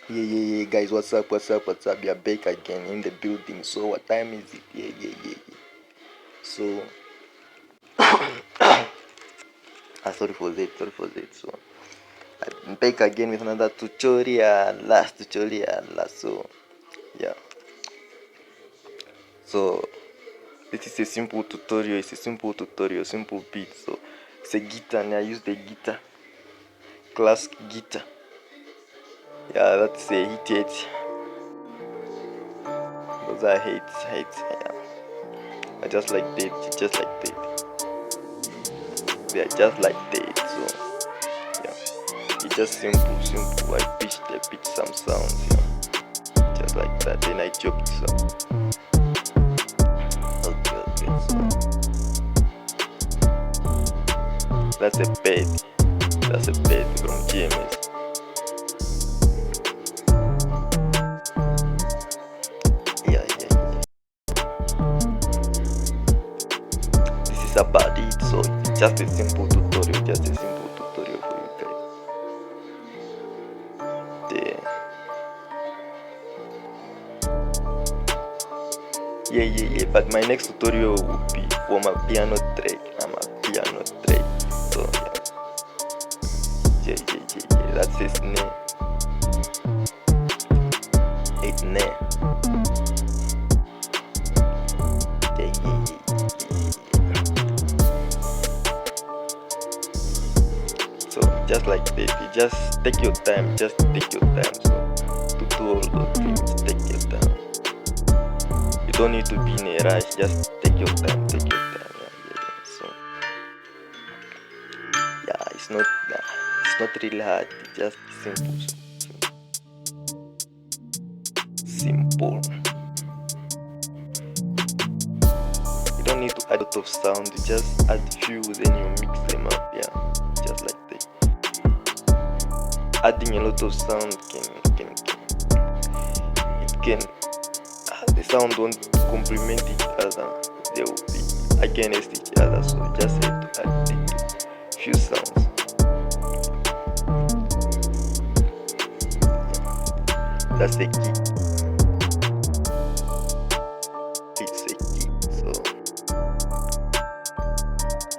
Yeah, guys, what's up? We are back again in the building. So, what time is it? Yeah. So, sorry for that. So, I'm back again with another tutorial. Last tutorial. So, yeah. So, this is a simple tutorial. It's a simple tutorial, simple beat. So, it's a guitar, and I use the guitar, classic guitar. Yeah, that's a hit. Those are hits. Yeah. I just like that. Just like that. They are just like that. So, yeah. It's just simple. I pitch some sounds, just like that. Then I choked some. Okay. So that's a bed from GMS. Yeah. This is about it. So it's just a simple tutorial. For you guys. Yeah. But my next tutorial will be for my piano track. So yeah. That's his name. It's name. Yeah. So just like that, you just take your time. So to do all those things, take your time. You don't need to be in a rush. Just take your time. Yeah. So yeah, it's not really hard. It's just simple. You don't need to add a lot of sound. You just add few, then you mix them up. Yeah, just like that. Adding a lot of sound the sound won't complement each other. They will be against each other. So you just have to add a few sounds. That's a key. It's a key. So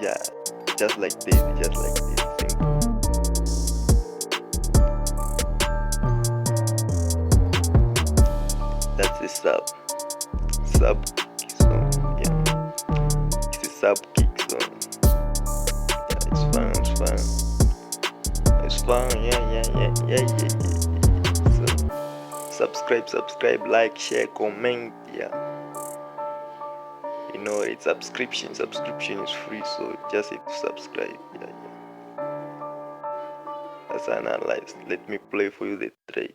yeah, just like this. Simple. That's a sub kick. So yeah, it's a sub kick. So yeah, it's fun. Yeah. So subscribe, like, share, comment. Yeah, it's subscription is free, so just have to subscribe. Yeah. That's analyzed. Let me play for you the track.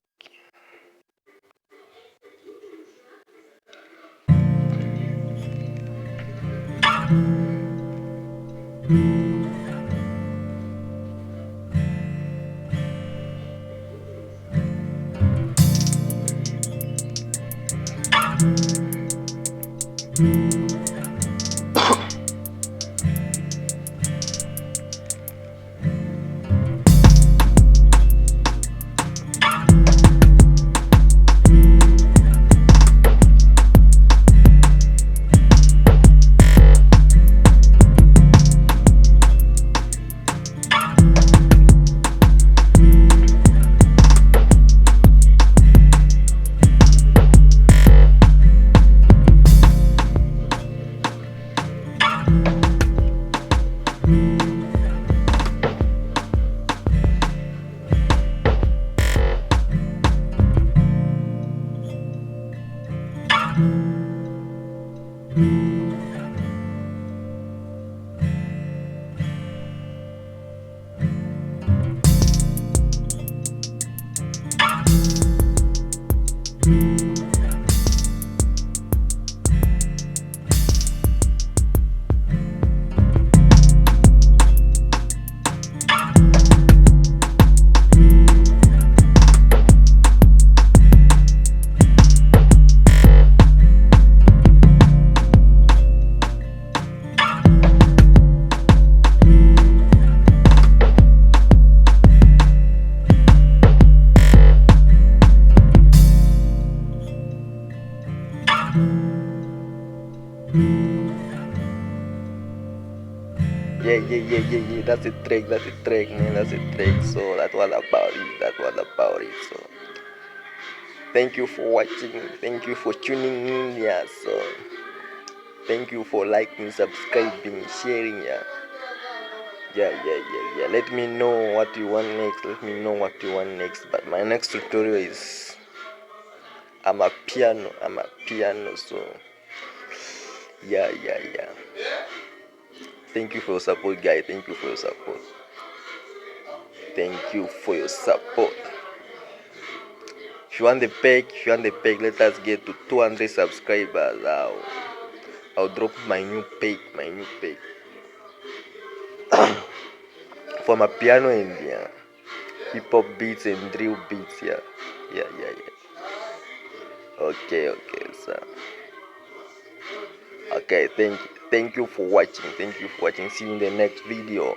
yeah. That's a track, man. That's a track. So that's all about it. So thank you for watching. Thank you for tuning in. Yeah. So thank you for liking, subscribing, sharing. Yeah. Let me know what you want next. But my next tutorial is I'm a piano. So yeah. Thank you for your support, guys. Thank you for your support. If you want the pack, let us get to 200 subscribers. I'll drop my new pack. For my piano and hip hop beats and drill beats. Yeah. Okay, sir. Okay, thank you for watching. See you in the next video.